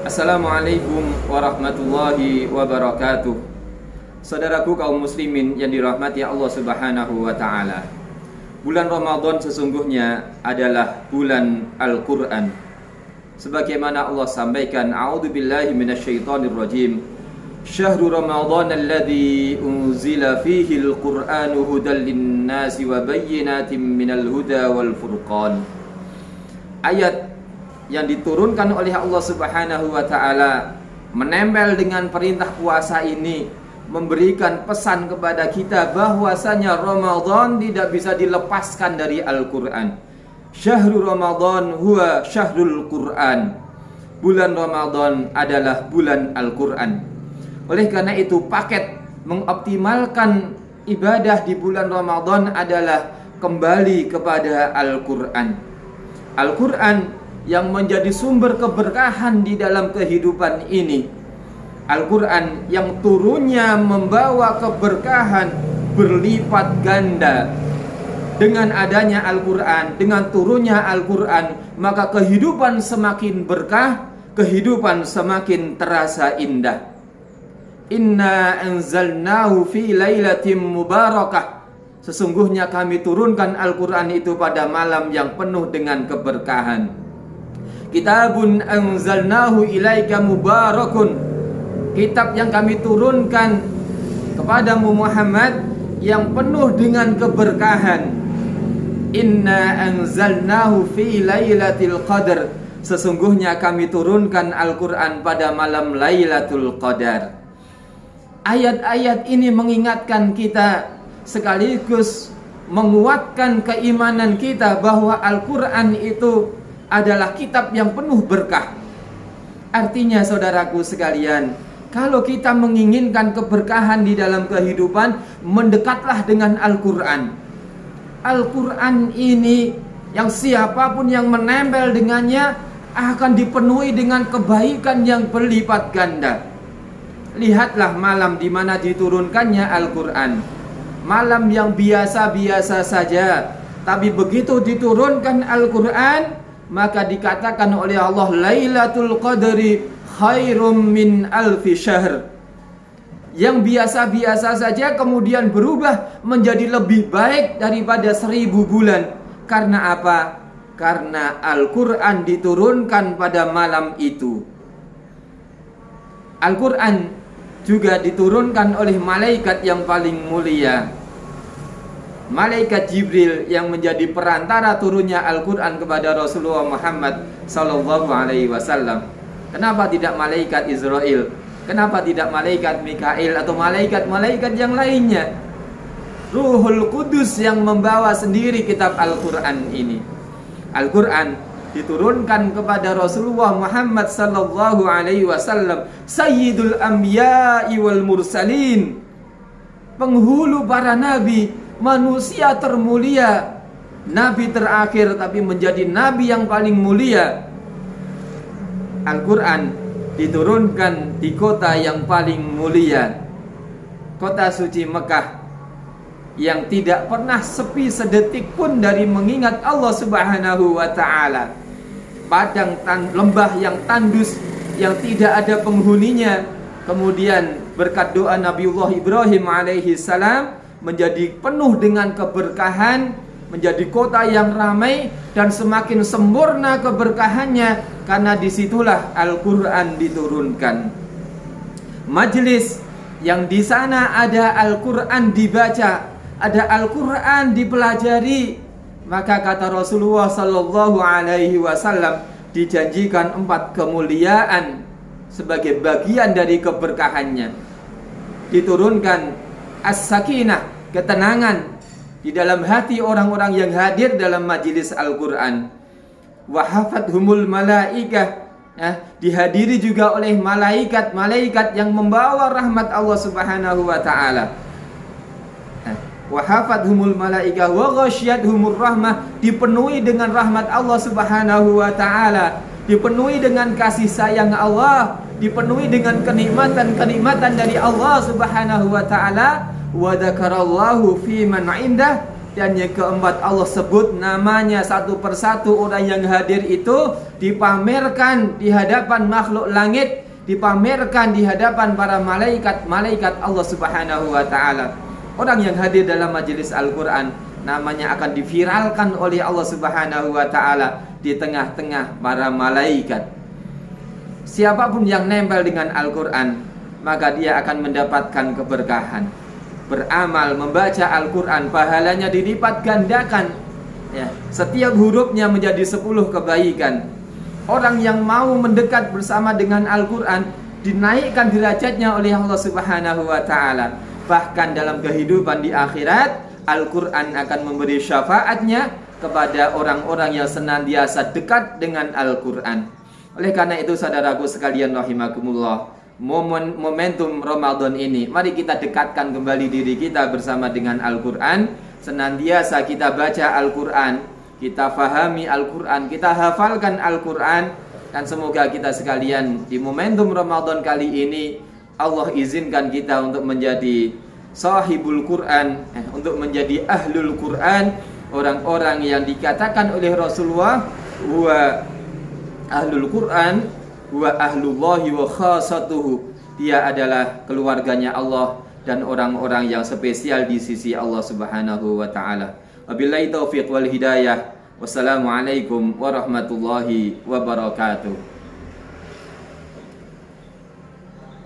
Assalamualaikum warahmatullahi wabarakatuh. Saudaraku kaum muslimin yang dirahmati Allah Subhanahu wa taala. Bulan Ramadan sesungguhnya adalah bulan Al-Qur'an. Sebagaimana Allah sampaikan, a'udzubillahi minasyaitonirrajim. Syahrul Ramadan alladzi unzila fihi al-Qur'anu hudan lin-nasi wa bayyinatin minal huda wal furqan. Ayat yang diturunkan oleh Allah Subhanahu wa taala menempel dengan perintah puasa ini memberikan pesan kepada kita bahwasanya Ramadan tidak bisa dilepaskan dari Al-Qur'an. Syahrul Ramadan huwa syahrul Qur'an. Bulan Ramadan adalah bulan Al-Qur'an. Oleh karena itu paket mengoptimalkan ibadah di bulan Ramadan adalah kembali kepada Al-Qur'an. Al-Qur'an yang menjadi sumber keberkahan di dalam kehidupan ini. Al-Quran yang turunnya membawa keberkahan berlipat ganda. Dengan adanya Al-Quran, dengan turunnya Al-Quran, maka kehidupan semakin berkah, kehidupan semakin terasa indah. Inna anzalnahu fi lailatin mubarakah. Sesungguhnya kami turunkan Al-Quran itu pada malam yang penuh dengan keberkahan. Kitabun anzalnahu ilaika mubarakun. Kitab yang kami turunkan kepadamu Muhammad yang penuh dengan keberkahan. Inna anzalnahu fi lailatul qadar. Sesungguhnya kami turunkan Al-Quran pada malam Lailatul Qadar. Ayat-ayat ini mengingatkan kita sekaligus menguatkan keimanan kita bahwa Al-Quran itu adalah kitab yang penuh berkah. Artinya saudaraku sekalian, kalau kita menginginkan keberkahan di dalam kehidupan, mendekatlah dengan Al-Quran. Al-Quran ini yang siapapun yang menempel dengannya akan dipenuhi dengan kebaikan yang berlipat ganda. Lihatlah malam di mana diturunkannya Al-Quran. Malam yang biasa-biasa saja, tapi begitu diturunkan Al-Quran, maka dikatakan oleh Allah, Lailatul Qadri khairum min alfi syahr. Yang biasa-biasa saja kemudian berubah menjadi lebih baik daripada 1000 bulan. Karena apa? Karena Al-Quran diturunkan pada malam itu. Al-Quran juga diturunkan oleh malaikat yang paling mulia, Malaikat Jibril, yang menjadi perantara turunnya Al-Quran kepada Rasulullah Muhammad sallallahu alaihi wasallam. Kenapa tidak malaikat Israel? Kenapa tidak malaikat Mikail atau malaikat-malaikat yang lainnya? Ruhul Qudus yang membawa sendiri kitab Al-Quran ini. Al-Quran diturunkan kepada Rasulullah Muhammad sallallahu alaihi wasallam, Sayyidul Anbiya'i wal Mursalin, penghulu para nabi, manusia termulia, nabi terakhir tapi menjadi nabi yang paling mulia. Al-Quran diturunkan di kota yang paling mulia, kota suci Mekah, yang tidak pernah sepi sedetik pun dari mengingat Allah Subhanahu wa ta'ala. Padang lembah yang tandus, yang tidak ada penghuninya. Kemudian berkat doa Nabiullah Ibrahim alaihi salam menjadi penuh dengan keberkahan, menjadi kota yang ramai dan semakin sempurna keberkahannya karena disitulah Al-Quran diturunkan. Majelis yang di sana ada Al-Quran dibaca, ada Al-Quran dipelajari, maka kata Rasulullah sallallahu alaihi wasallam, dijanjikan 4 kemuliaan sebagai bagian dari keberkahannya. Diturunkan as-sakinah, ketenangan di dalam hati orang-orang yang hadir dalam majelis Al-Quran. Wa hafathumul malaikah, dihadiri juga oleh malaikat-malaikat yang membawa rahmat Allah Subhanahu wa taala. Wa hafathumul malaikah wa ghasyiyatuhumur rahmah, dipenuhi dengan rahmat Allah Subhanahu wa taala, dipenuhi dengan kasih sayang Allah, dipenuhi dengan kenikmatan-kenikmatan dari Allah Subhanahu wa taala. Wa dzakarallahu fi man indah Dan yang keempat, Allah sebut namanya satu persatu. Orang yang hadir itu dipamerkan di hadapan makhluk langit, dipamerkan di hadapan para malaikat Allah Subhanahu wa ta'ala. Orang yang hadir dalam majelis Al-Quran, namanya akan diviralkan oleh Allah Subhanahu wa ta'ala di tengah-tengah para malaikat. Siapapun yang nempel dengan Al-Quran, maka dia akan mendapatkan keberkahan. Beramal, membaca Al-Quran, pahalanya dilipat gandakan ya. Setiap hurufnya menjadi 10 kebaikan. Orang yang mau mendekat bersama dengan Al-Quran, dinaikkan derajatnya oleh Allah Subhanahu wa ta'ala. Bahkan dalam kehidupan di akhirat, Al-Quran akan memberi syafaatnya kepada orang-orang yang senantiasa dekat dengan Al-Quran. Oleh karena itu saudaraku sekalian rahimakumullah, momentum Ramadan ini, mari kita dekatkan kembali diri kita bersama dengan Al-Quran. Senantiasa kita baca Al-Quran, kita fahami Al-Quran, kita hafalkan Al-Quran. Dan semoga kita sekalian di momentum Ramadan kali ini, Allah izinkan kita untuk menjadi sahibul Quran, untuk menjadi ahlul Quran, orang-orang yang dikatakan oleh Rasulullah wa ahlul Quran wa ahlullahi wa khasatuhu. Dia adalah keluarganya Allah dan orang-orang yang spesial di sisi Allah Subhanahu wa ta'ala. Wabillahi taufiq wal hidayah. Wassalamualaikum warahmatullahi wabarakatuh.